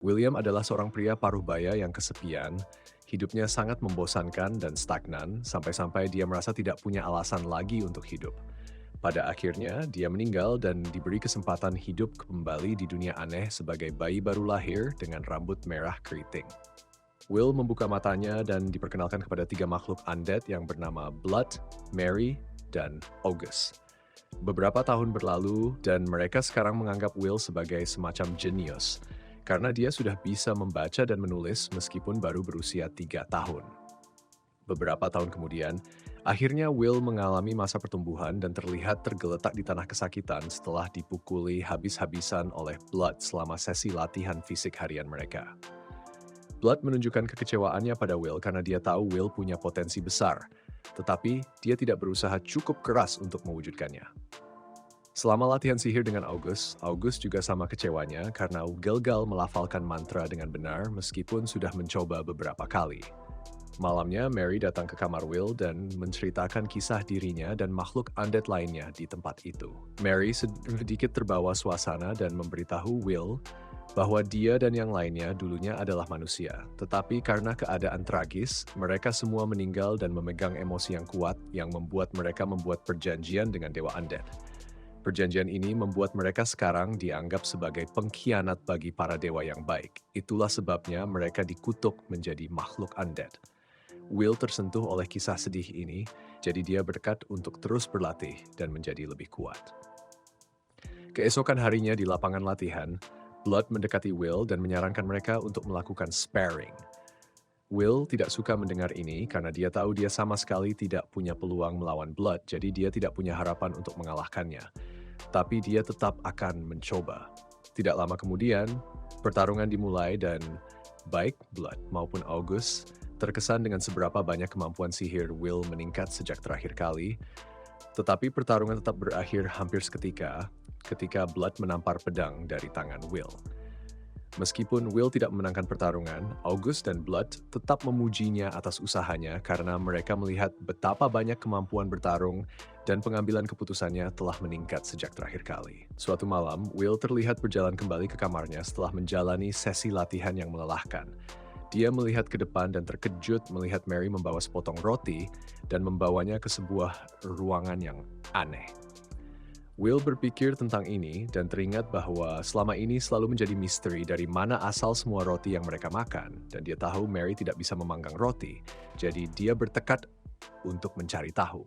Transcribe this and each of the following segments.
William adalah seorang pria paruh baya yang kesepian, hidupnya sangat membosankan dan stagnan, sampai-sampai dia merasa tidak punya alasan lagi untuk hidup. Pada akhirnya, dia meninggal dan diberi kesempatan hidup kembali di dunia aneh sebagai bayi baru lahir dengan rambut merah keriting. Will membuka matanya dan diperkenalkan kepada tiga makhluk undead yang bernama Blood, Mary, dan August. Beberapa tahun berlalu dan mereka sekarang menganggap Will sebagai semacam jenius, karena dia sudah bisa membaca dan menulis meskipun baru berusia 3 tahun. Beberapa tahun kemudian, akhirnya Will mengalami masa pertumbuhan dan terlihat tergeletak di tanah kesakitan setelah dipukuli habis-habisan oleh Blood selama sesi latihan fisik harian mereka. Blood menunjukkan kekecewaannya pada Will karena dia tahu Will punya potensi besar, tetapi dia tidak berusaha cukup keras untuk mewujudkannya. Selama latihan sihir dengan August, August juga sama kecewanya karena gagal melafalkan mantra dengan benar meskipun sudah mencoba beberapa kali. Malamnya, Mary datang ke kamar Will dan menceritakan kisah dirinya dan makhluk undead lainnya di tempat itu. Mary sedikit terbawa suasana dan memberitahu Will bahwa dia dan yang lainnya dulunya adalah manusia. Tetapi karena keadaan tragis, mereka semua meninggal dan memegang emosi yang kuat yang membuat mereka membuat perjanjian dengan Dewa Undead. Perjanjian ini membuat mereka sekarang dianggap sebagai pengkhianat bagi para dewa yang baik. Itulah sebabnya mereka dikutuk menjadi makhluk undead. Will tersentuh oleh kisah sedih ini, jadi dia bertekad untuk terus berlatih dan menjadi lebih kuat. Keesokan harinya di lapangan latihan, Blood mendekati Will dan menyarankan mereka untuk melakukan sparring. Will tidak suka mendengar ini karena dia tahu dia sama sekali tidak punya peluang melawan Blood, jadi dia tidak punya harapan untuk mengalahkannya. Tapi dia tetap akan mencoba. Tidak lama kemudian, pertarungan dimulai dan baik Blood maupun August terkesan dengan seberapa banyak kemampuan sihir Will meningkat sejak terakhir kali, tetapi pertarungan tetap berakhir hampir seketika ketika Blood menampar pedang dari tangan Will. Meskipun Will tidak memenangkan pertarungan, August dan Blood tetap memujinya atas usahanya karena mereka melihat betapa banyak kemampuan bertarung dan pengambilan keputusannya telah meningkat sejak terakhir kali. Suatu malam, Will terlihat berjalan kembali ke kamarnya setelah menjalani sesi latihan yang melelahkan. Dia melihat ke depan dan terkejut melihat Mary membawa sepotong roti dan membawanya ke sebuah ruangan yang aneh. Will berpikir tentang ini dan teringat bahwa selama ini selalu menjadi misteri dari mana asal semua roti yang mereka makan, dan dia tahu Mary tidak bisa memanggang roti, jadi dia bertekad untuk mencari tahu.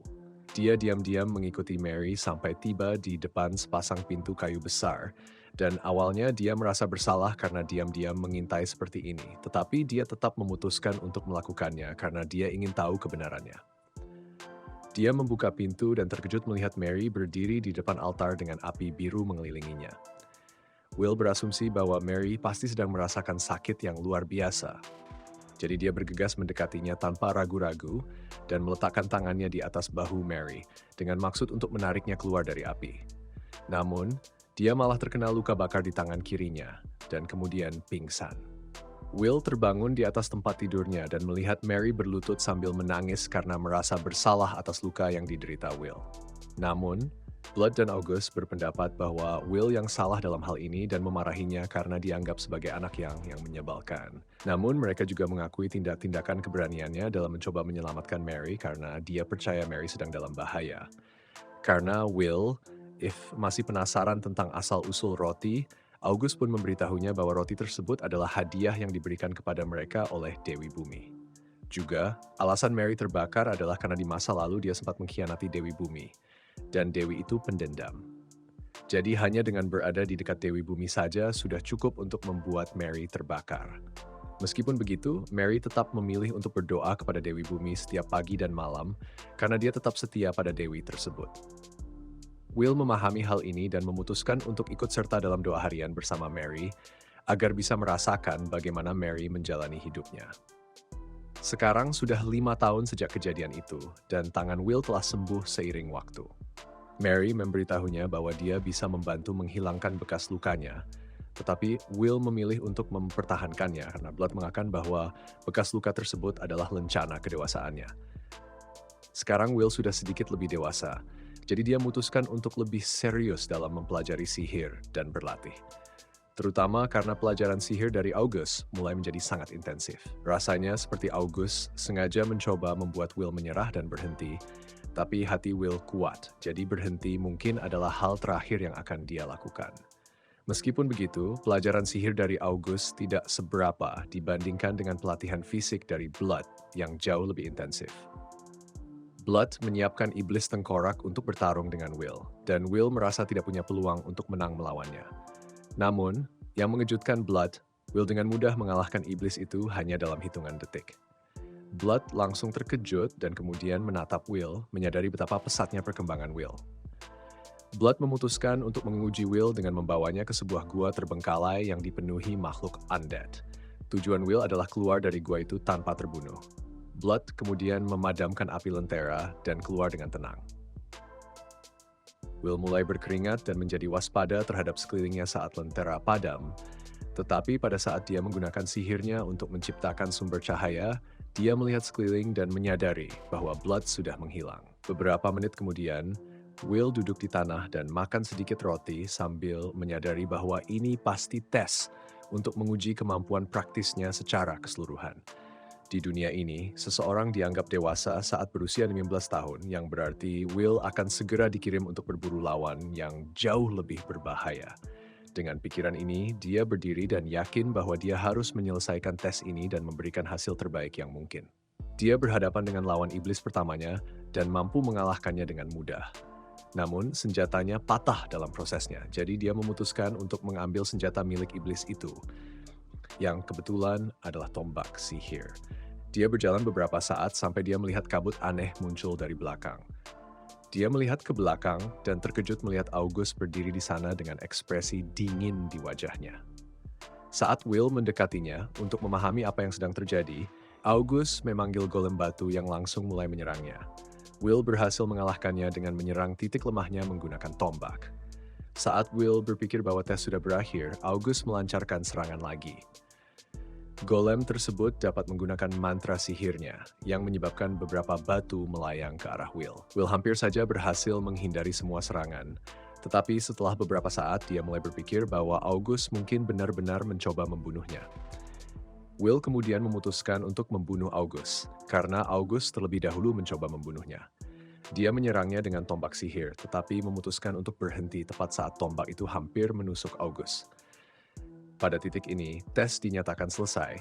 Dia diam-diam mengikuti Mary sampai tiba di depan sepasang pintu kayu besar, dan awalnya dia merasa bersalah karena diam-diam mengintai seperti ini, tetapi dia tetap memutuskan untuk melakukannya karena dia ingin tahu kebenarannya. Dia membuka pintu dan terkejut melihat Mary berdiri di depan altar dengan api biru mengelilinginya. Will berasumsi bahwa Mary pasti sedang merasakan sakit yang luar biasa. Jadi dia bergegas mendekatinya tanpa ragu-ragu dan meletakkan tangannya di atas bahu Mary dengan maksud untuk menariknya keluar dari api. Namun, dia malah terkena luka bakar di tangan kirinya dan kemudian pingsan. Will terbangun di atas tempat tidurnya dan melihat Mary berlutut sambil menangis karena merasa bersalah atas luka yang diderita Will. Namun, Blood dan August berpendapat bahwa Will yang salah dalam hal ini dan memarahinya karena dianggap sebagai anak yang menyebalkan. Namun, mereka juga mengakui tindakan keberaniannya dalam mencoba menyelamatkan Mary karena dia percaya Mary sedang dalam bahaya. Karena Will, masih penasaran tentang asal-usul roti, August pun memberitahunya bahwa roti tersebut adalah hadiah yang diberikan kepada mereka oleh Dewi Bumi. Juga, alasan Mary terbakar adalah karena di masa lalu dia sempat mengkhianati Dewi Bumi, dan Dewi itu pendendam. Jadi hanya dengan berada di dekat Dewi Bumi saja sudah cukup untuk membuat Mary terbakar. Meskipun begitu, Mary tetap memilih untuk berdoa kepada Dewi Bumi setiap pagi dan malam karena dia tetap setia pada Dewi tersebut. Will memahami hal ini dan memutuskan untuk ikut serta dalam doa harian bersama Mary agar bisa merasakan bagaimana Mary menjalani hidupnya. Sekarang sudah 5 tahun sejak kejadian itu dan tangan Will telah sembuh seiring waktu. Mary memberitahunya bahwa dia bisa membantu menghilangkan bekas lukanya, tetapi Will memilih untuk mempertahankannya karena Blood mengatakan bahwa bekas luka tersebut adalah lencana kedewasaannya. Sekarang Will sudah sedikit lebih dewasa, jadi dia memutuskan untuk lebih serius dalam mempelajari sihir dan berlatih. terutama karena pelajaran sihir dari August mulai menjadi sangat intensif. Rasanya seperti August sengaja mencoba membuat Will menyerah dan berhenti, tapi hati Will kuat, jadi berhenti mungkin adalah hal terakhir yang akan dia lakukan. Meskipun begitu, pelajaran sihir dari August tidak seberapa dibandingkan dengan pelatihan fisik dari Blood yang jauh lebih intensif. Blood menyiapkan iblis tengkorak untuk bertarung dengan Will, dan Will merasa tidak punya peluang untuk menang melawannya. Namun, yang mengejutkan Blood, Will dengan mudah mengalahkan iblis itu hanya dalam hitungan detik. Blood langsung terkejut dan kemudian menatap Will, menyadari betapa pesatnya perkembangan Will. Blood memutuskan untuk menguji Will dengan membawanya ke sebuah gua terbengkalai yang dipenuhi makhluk undead. Tujuan Will adalah keluar dari gua itu tanpa terbunuh. Blood kemudian memadamkan api lentera dan keluar dengan tenang. Will mulai berkeringat dan menjadi waspada terhadap sekelilingnya saat lentera padam. Tetapi pada saat dia menggunakan sihirnya untuk menciptakan sumber cahaya, dia melihat sekeliling dan menyadari bahwa Blood sudah menghilang. Beberapa menit kemudian, Will duduk di tanah dan makan sedikit roti sambil menyadari bahwa ini pasti tes untuk menguji kemampuan praktisnya secara keseluruhan. Di dunia ini, seseorang dianggap dewasa saat berusia 15 tahun, yang berarti Will akan segera dikirim untuk berburu lawan yang jauh lebih berbahaya. Dengan pikiran ini, dia berdiri dan yakin bahwa dia harus menyelesaikan tes ini dan memberikan hasil terbaik yang mungkin. Dia berhadapan dengan lawan iblis pertamanya dan mampu mengalahkannya dengan mudah. Namun, senjatanya patah dalam prosesnya, jadi dia memutuskan untuk mengambil senjata milik iblis itu, yang kebetulan adalah tombak sihir. Dia berjalan beberapa saat sampai dia melihat kabut aneh muncul dari belakang. Dia melihat ke belakang dan terkejut melihat August berdiri di sana dengan ekspresi dingin di wajahnya. Saat Will mendekatinya untuk memahami apa yang sedang terjadi, August memanggil golem batu yang langsung mulai menyerangnya. Will berhasil mengalahkannya dengan menyerang titik lemahnya menggunakan tombak. Saat Will berpikir bahwa tes sudah berakhir, August melancarkan serangan lagi. Golem tersebut dapat menggunakan mantra sihirnya yang menyebabkan beberapa batu melayang ke arah Will. Will hampir saja berhasil menghindari semua serangan, tetapi setelah beberapa saat dia mulai berpikir bahwa August mungkin benar-benar mencoba membunuhnya. Will kemudian memutuskan untuk membunuh August, karena August terlebih dahulu mencoba membunuhnya. Dia menyerangnya dengan tombak sihir, tetapi memutuskan untuk berhenti tepat saat tombak itu hampir menusuk August. Pada titik ini, tes dinyatakan selesai,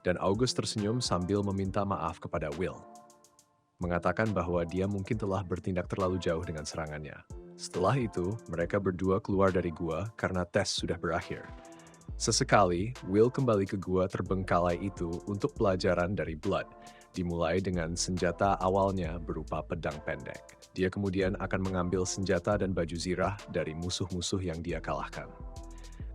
dan August tersenyum sambil meminta maaf kepada Will. Mengatakan bahwa dia mungkin telah bertindak terlalu jauh dengan serangannya. Setelah itu, mereka berdua keluar dari gua karena tes sudah berakhir. Sesekali, Will kembali ke gua terbengkalai itu untuk pelajaran dari Blood, dimulai dengan senjata awalnya berupa pedang pendek. Dia kemudian akan mengambil senjata dan baju zirah dari musuh-musuh yang dia kalahkan.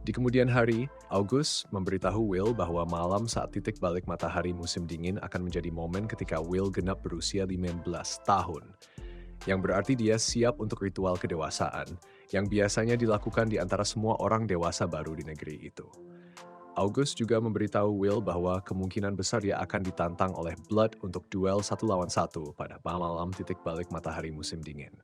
Di kemudian hari, August memberitahu Will bahwa malam saat titik balik matahari musim dingin akan menjadi momen ketika Will genap berusia 15 tahun. Yang berarti dia siap untuk ritual kedewasaan, yang biasanya dilakukan di antara semua orang dewasa baru di negeri itu. August juga memberitahu Will bahwa kemungkinan besar dia akan ditantang oleh Blood untuk duel 1 lawan 1 pada malam titik balik matahari musim dingin.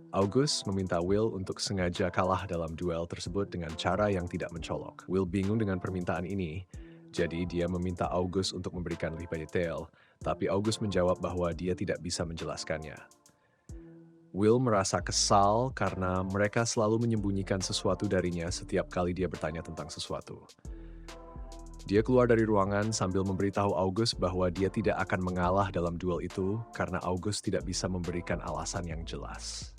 August meminta Will untuk sengaja kalah dalam duel tersebut dengan cara yang tidak mencolok. Will bingung dengan permintaan ini, jadi dia meminta August untuk memberikan lebih banyak detail, tapi August menjawab bahwa dia tidak bisa menjelaskannya. Will merasa kesal karena mereka selalu menyembunyikan sesuatu darinya setiap kali dia bertanya tentang sesuatu. Dia keluar dari ruangan sambil memberitahu August bahwa dia tidak akan mengalah dalam duel itu karena August tidak bisa memberikan alasan yang jelas.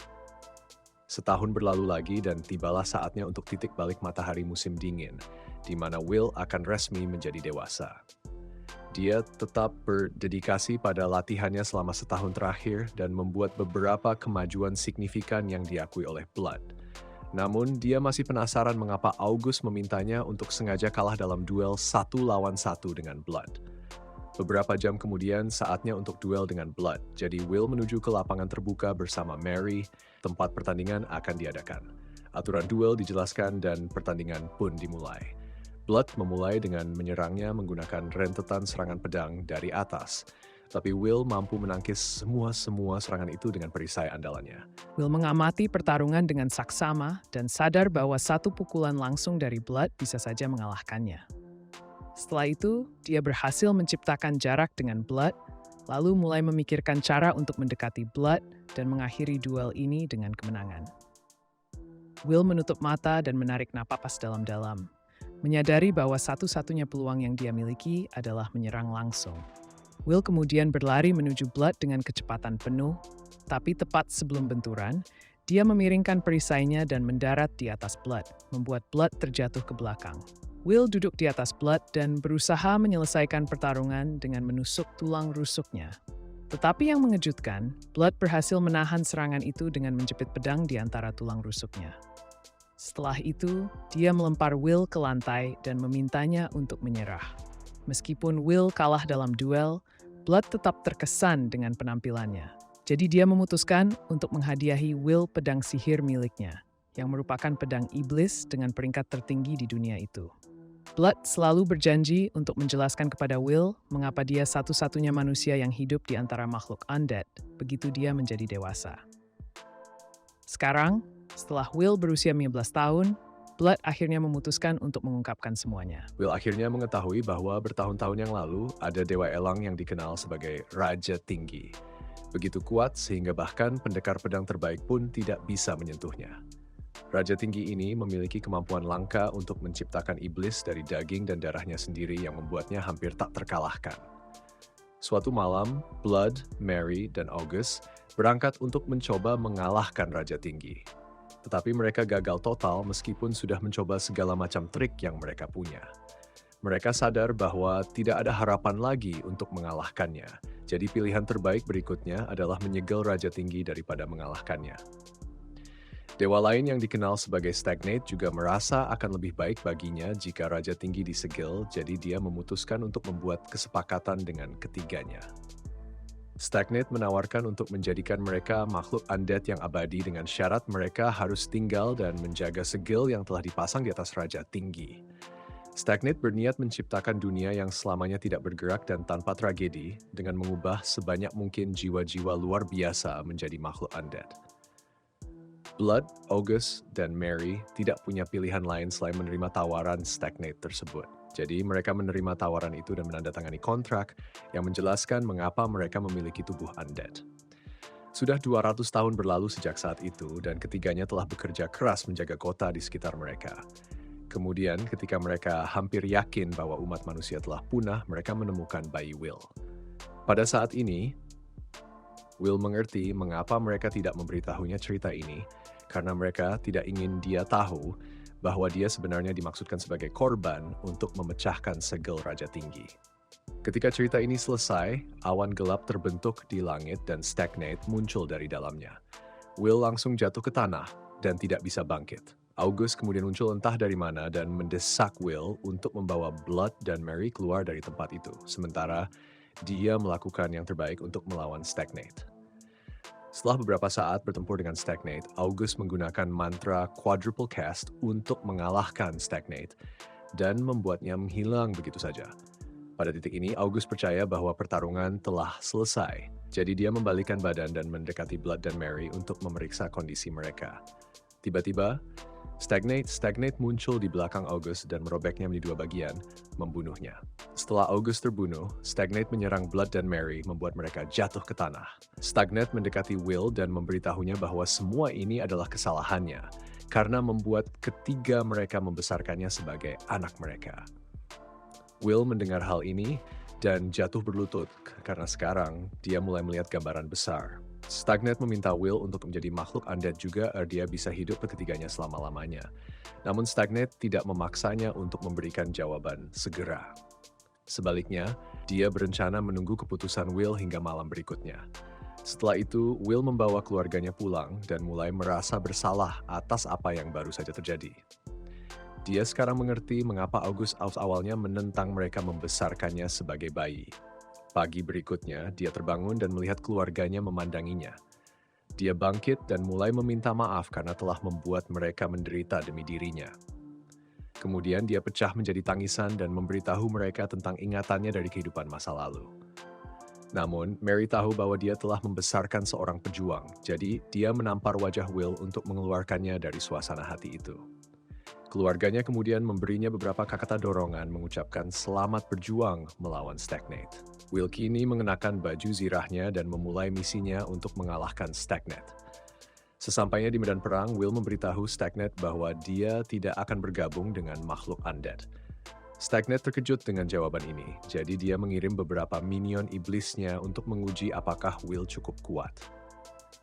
Setahun berlalu lagi dan tibalah saatnya untuk titik balik matahari musim dingin, di mana Will akan resmi menjadi dewasa. Dia tetap berdedikasi pada latihannya selama setahun terakhir dan membuat beberapa kemajuan signifikan yang diakui oleh Blood. Namun, dia masih penasaran mengapa August memintanya untuk sengaja kalah dalam duel 1 lawan 1 dengan Blood. Beberapa jam kemudian, saatnya untuk duel dengan Blood, jadi Will menuju ke lapangan terbuka bersama Mary, tempat pertandingan akan diadakan. Aturan duel dijelaskan dan pertandingan pun dimulai. Blood memulai dengan menyerangnya menggunakan rentetan serangan pedang dari atas. Tapi Will mampu menangkis semua serangan itu dengan perisai andalannya. Will mengamati pertarungan dengan saksama dan sadar bahwa satu pukulan langsung dari Blood bisa saja mengalahkannya. Setelah itu, dia berhasil menciptakan jarak dengan Blood, lalu mulai memikirkan cara untuk mendekati Blood dan mengakhiri duel ini dengan kemenangan. Will menutup mata dan menarik napas dalam-dalam, menyadari bahwa satu-satunya peluang yang dia miliki adalah menyerang langsung. Will kemudian berlari menuju Blood dengan kecepatan penuh, tapi tepat sebelum benturan, dia memiringkan perisainya dan mendarat di atas Blood, membuat Blood terjatuh ke belakang. Will duduk di atas Blood dan berusaha menyelesaikan pertarungan dengan menusuk tulang rusuknya. Tetapi yang mengejutkan, Blood berhasil menahan serangan itu dengan menjepit pedang di antara tulang rusuknya. Setelah itu, dia melempar Will ke lantai dan memintanya untuk menyerah. Meskipun Will kalah dalam duel, Blood tetap terkesan dengan penampilannya. Jadi dia memutuskan untuk menghadiahi Will pedang sihir miliknya, yang merupakan pedang iblis dengan peringkat tertinggi di dunia itu. Blood selalu berjanji untuk menjelaskan kepada Will mengapa dia satu-satunya manusia yang hidup di antara makhluk undead begitu dia menjadi dewasa. Sekarang, setelah Will berusia 15 tahun, Blood akhirnya memutuskan untuk mengungkapkan semuanya. Will akhirnya mengetahui bahwa bertahun-tahun yang lalu ada Dewa Elang yang dikenal sebagai Raja Tinggi. Begitu kuat sehingga bahkan pendekar pedang terbaik pun tidak bisa menyentuhnya. Raja Tinggi ini memiliki kemampuan langka untuk menciptakan iblis dari daging dan darahnya sendiri yang membuatnya hampir tak terkalahkan. Suatu malam, Blood, Mary, dan August berangkat untuk mencoba mengalahkan Raja Tinggi. Tetapi mereka gagal total meskipun sudah mencoba segala macam trik yang mereka punya. Mereka sadar bahwa tidak ada harapan lagi untuk mengalahkannya. Jadi pilihan terbaik berikutnya adalah menyegel Raja Tinggi daripada mengalahkannya. Dewa lain yang dikenal sebagai Stagnate juga merasa akan lebih baik baginya jika Raja Tinggi disegel, jadi dia memutuskan untuk membuat kesepakatan dengan ketiganya. Stagnate menawarkan untuk menjadikan mereka makhluk undead yang abadi dengan syarat mereka harus tinggal dan menjaga segel yang telah dipasang di atas Raja Tinggi. Stagnate berniat menciptakan dunia yang selamanya tidak bergerak dan tanpa tragedi dengan mengubah sebanyak mungkin jiwa-jiwa luar biasa menjadi makhluk undead. Blood, August, dan Mary tidak punya pilihan lain selain menerima tawaran Stagnate tersebut. Jadi mereka menerima tawaran itu dan menandatangani kontrak yang menjelaskan mengapa mereka memiliki tubuh undead. Sudah 200 tahun berlalu sejak saat itu dan ketiganya telah bekerja keras menjaga kota di sekitar mereka. Kemudian ketika mereka hampir yakin bahwa umat manusia telah punah, mereka menemukan bayi Will. Pada saat ini, Will mengerti mengapa mereka tidak memberitahunya cerita ini, karena mereka tidak ingin dia tahu bahwa dia sebenarnya dimaksudkan sebagai korban untuk memecahkan segel Raja Tinggi. Ketika cerita ini selesai, awan gelap terbentuk di langit dan Stagnate muncul dari dalamnya. Will langsung jatuh ke tanah dan tidak bisa bangkit. August kemudian muncul entah dari mana dan mendesak Will untuk membawa Blood dan Mary keluar dari tempat itu, sementara dia melakukan yang terbaik untuk melawan Stagnate. Setelah beberapa saat bertempur dengan Stagnate, August menggunakan mantra Quadruple Cast untuk mengalahkan Stagnate dan membuatnya menghilang begitu saja. Pada titik ini, August percaya bahwa pertarungan telah selesai, jadi dia membalikkan badan dan mendekati Blood dan Mary untuk memeriksa kondisi mereka. Tiba-tiba, Stagnate muncul di belakang August dan merobeknya menjadi dua bagian, membunuhnya. Setelah August terbunuh, Stagnate menyerang Blood dan Mary, membuat mereka jatuh ke tanah. Stagnate mendekati Will dan memberitahunya bahwa semua ini adalah kesalahannya, karena membuat ketiga mereka membesarkannya sebagai anak mereka. Will mendengar hal ini dan jatuh berlutut, karena sekarang dia mulai melihat gambaran besar. Stagnate meminta Will untuk menjadi makhluk undead juga agar dia bisa hidup ketiganya selama-lamanya. Namun Stagnate tidak memaksanya untuk memberikan jawaban segera. Sebaliknya, dia berencana menunggu keputusan Will hingga malam berikutnya. Setelah itu, Will membawa keluarganya pulang dan mulai merasa bersalah atas apa yang baru saja terjadi. Dia sekarang mengerti mengapa August awalnya menentang mereka membesarkannya sebagai bayi. Pagi berikutnya, dia terbangun dan melihat keluarganya memandanginya. Dia bangkit dan mulai meminta maaf karena telah membuat mereka menderita demi dirinya. Kemudian dia pecah menjadi tangisan dan memberitahu mereka tentang ingatannya dari kehidupan masa lalu. Namun, Mary tahu bahwa dia telah membesarkan seorang pejuang, jadi dia menampar wajah Will untuk mengeluarkannya dari suasana hati itu. Keluarganya kemudian memberinya beberapa kata dorongan mengucapkan selamat berjuang melawan Stagnate. Will kini mengenakan baju zirahnya dan memulai misinya untuk mengalahkan Stagnate. Sesampainya di medan perang, Will memberitahu Stagnate bahwa dia tidak akan bergabung dengan makhluk undead. Stagnate terkejut dengan jawaban ini, jadi dia mengirim beberapa minion iblisnya untuk menguji apakah Will cukup kuat.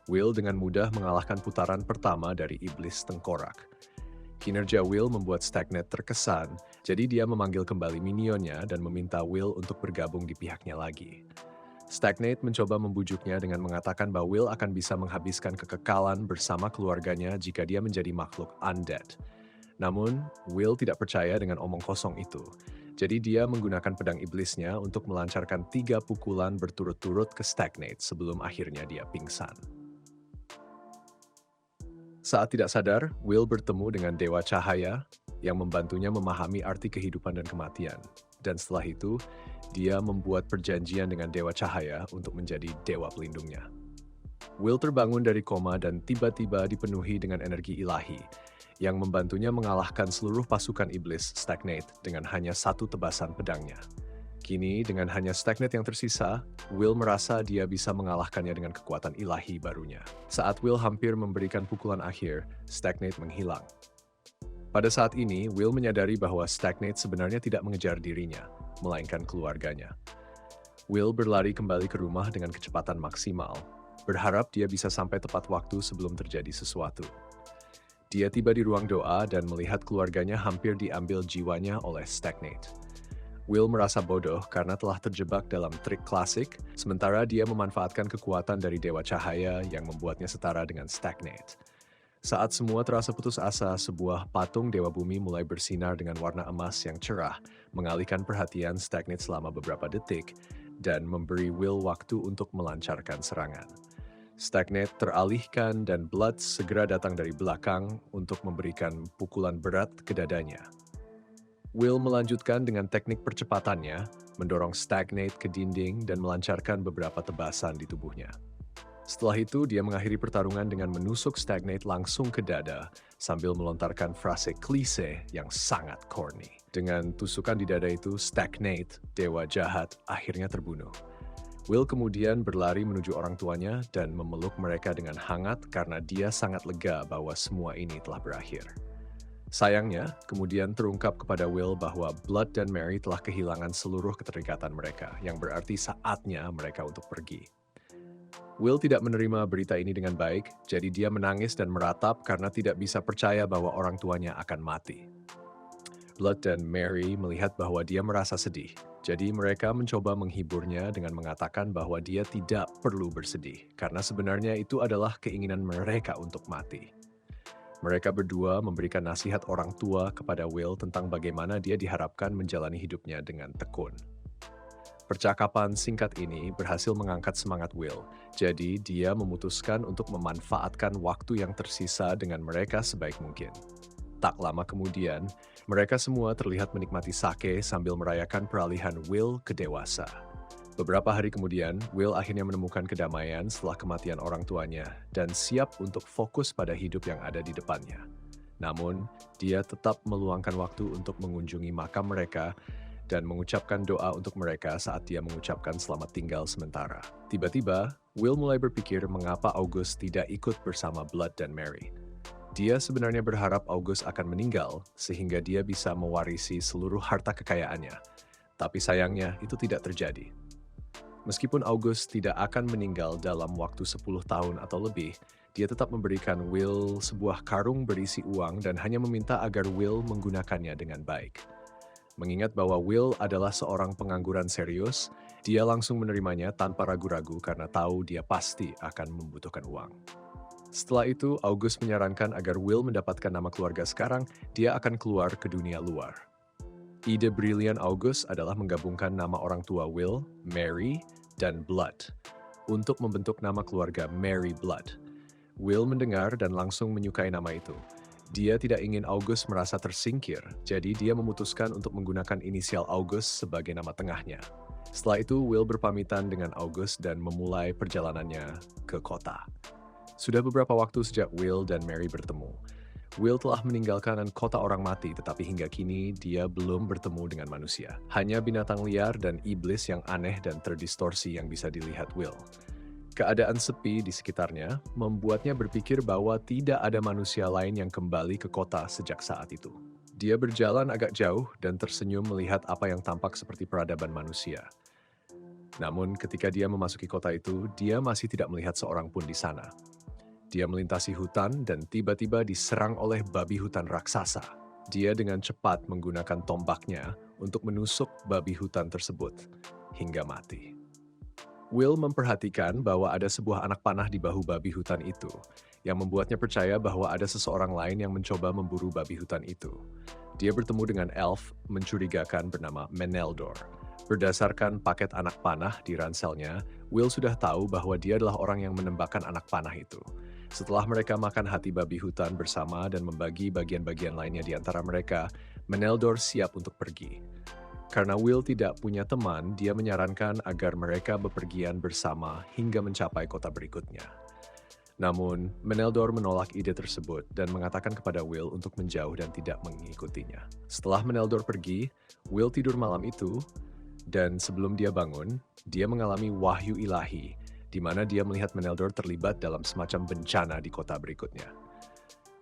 Will dengan mudah mengalahkan putaran pertama dari iblis tengkorak. Kinerja Will membuat Stagnate terkesan, jadi dia memanggil kembali minionnya dan meminta Will untuk bergabung di pihaknya lagi. Stagnate mencoba membujuknya dengan mengatakan bahwa Will akan bisa menghabiskan kekekalan bersama keluarganya jika dia menjadi makhluk undead. Namun, Will tidak percaya dengan omong kosong itu. Jadi dia menggunakan pedang iblisnya untuk melancarkan 3 pukulan berturut-turut ke Stagnate sebelum akhirnya dia pingsan. Saat tidak sadar, Will bertemu dengan Dewa Cahaya yang membantunya memahami arti kehidupan dan kematian. Dan setelah itu, dia membuat perjanjian dengan Dewa Cahaya untuk menjadi dewa pelindungnya. Will terbangun dari koma dan tiba-tiba dipenuhi dengan energi ilahi, yang membantunya mengalahkan seluruh pasukan iblis Stagnate dengan hanya 1 tebasan pedangnya. Kini, dengan hanya Stagnate yang tersisa, Will merasa dia bisa mengalahkannya dengan kekuatan ilahi barunya. Saat Will hampir memberikan pukulan akhir, Stagnate menghilang. Pada saat ini, Will menyadari bahwa Stagnate sebenarnya tidak mengejar dirinya, melainkan keluarganya. Will berlari kembali ke rumah dengan kecepatan maksimal, berharap dia bisa sampai tepat waktu sebelum terjadi sesuatu. Dia tiba di ruang doa dan melihat keluarganya hampir diambil jiwanya oleh Stagnate. Will merasa bodoh karena telah terjebak dalam trik klasik, sementara dia memanfaatkan kekuatan dari Dewa Cahaya yang membuatnya setara dengan Stagnate. Saat semua terasa putus asa, sebuah patung Dewa Bumi mulai bersinar dengan warna emas yang cerah, mengalihkan perhatian Stagnate selama beberapa detik, dan memberi Will waktu untuk melancarkan serangan. Stagnate teralihkan dan Blood segera datang dari belakang untuk memberikan pukulan berat ke dadanya. Will melanjutkan dengan teknik percepatannya, mendorong Stagnate ke dinding dan melancarkan beberapa tebasan di tubuhnya. Setelah itu, dia mengakhiri pertarungan dengan menusuk Stagnate langsung ke dada sambil melontarkan frase klise yang sangat corny. Dengan tusukan di dada itu, Stagnate, dewa jahat, akhirnya terbunuh. Will kemudian berlari menuju orang tuanya dan memeluk mereka dengan hangat karena dia sangat lega bahwa semua ini telah berakhir. Sayangnya, kemudian terungkap kepada Will bahwa Blood dan Mary telah kehilangan seluruh keterikatan mereka, yang berarti saatnya mereka untuk pergi. Will tidak menerima berita ini dengan baik, jadi dia menangis dan meratap karena tidak bisa percaya bahwa orang tuanya akan mati. Blood dan Mary melihat bahwa dia merasa sedih, jadi mereka mencoba menghiburnya dengan mengatakan bahwa dia tidak perlu bersedih, karena sebenarnya itu adalah keinginan mereka untuk mati. Mereka berdua memberikan nasihat orang tua kepada Will tentang bagaimana dia diharapkan menjalani hidupnya dengan tekun. Percakapan singkat ini berhasil mengangkat semangat Will, jadi dia memutuskan untuk memanfaatkan waktu yang tersisa dengan mereka sebaik mungkin. Tak lama kemudian, mereka semua terlihat menikmati sake sambil merayakan peralihan Will ke dewasa. Beberapa hari kemudian, Will akhirnya menemukan kedamaian setelah kematian orang tuanya dan siap untuk fokus pada hidup yang ada di depannya. Namun, dia tetap meluangkan waktu untuk mengunjungi makam mereka dan mengucapkan doa untuk mereka saat dia mengucapkan selamat tinggal sementara. Tiba-tiba, Will mulai berpikir mengapa August tidak ikut bersama Blood dan Mary. Dia sebenarnya berharap August akan meninggal sehingga dia bisa mewarisi seluruh harta kekayaannya. Tapi sayangnya itu tidak terjadi. Meskipun August tidak akan meninggal dalam waktu 10 tahun atau lebih, dia tetap memberikan Will sebuah karung berisi uang dan hanya meminta agar Will menggunakannya dengan baik. Mengingat bahwa Will adalah seorang pengangguran serius, dia langsung menerimanya tanpa ragu-ragu karena tahu dia pasti akan membutuhkan uang. Setelah itu, August menyarankan agar Will mendapatkan nama keluarga sekarang, dia akan keluar ke dunia luar. Ide brilian August adalah menggabungkan nama orang tua Will, Mary, dan Blood, untuk membentuk nama keluarga Mary Blood. Will mendengar dan langsung menyukai nama itu. Dia tidak ingin August merasa tersingkir, jadi dia memutuskan untuk menggunakan inisial August sebagai nama tengahnya. Setelah itu, Will berpamitan dengan August dan memulai perjalanannya ke kota. Sudah beberapa waktu sejak Will dan Mary bertemu. Will telah meninggalkan kota orang mati, tetapi hingga kini dia belum bertemu dengan manusia. Hanya binatang liar dan iblis yang aneh dan terdistorsi yang bisa dilihat Will. Keadaan sepi di sekitarnya membuatnya berpikir bahwa tidak ada manusia lain yang kembali ke kota sejak saat itu. Dia berjalan agak jauh dan tersenyum melihat apa yang tampak seperti peradaban manusia. Namun ketika dia memasuki kota itu, dia masih tidak melihat seorang pun di sana. Dia melintasi hutan dan tiba-tiba diserang oleh babi hutan raksasa. Dia dengan cepat menggunakan tombaknya untuk menusuk babi hutan tersebut hingga mati. Will memperhatikan bahwa ada sebuah anak panah di bahu babi hutan itu, yang membuatnya percaya bahwa ada seseorang lain yang mencoba memburu babi hutan itu. Dia bertemu dengan elf mencurigakan bernama Meneldor. Berdasarkan paket anak panah di ranselnya, Will sudah tahu bahwa dia adalah orang yang menembakkan anak panah itu. Setelah mereka makan hati babi hutan bersama dan membagi bagian-bagian lainnya di antara mereka, Meneldor siap untuk pergi. Karena Will tidak punya teman, dia menyarankan agar mereka bepergian bersama hingga mencapai kota berikutnya. Namun, Meneldor menolak ide tersebut dan mengatakan kepada Will untuk menjauh dan tidak mengikutinya. Setelah Meneldor pergi, Will tidur malam itu, dan sebelum dia bangun, dia mengalami wahyu ilahi, di mana dia melihat Meneldor terlibat dalam semacam bencana di kota berikutnya.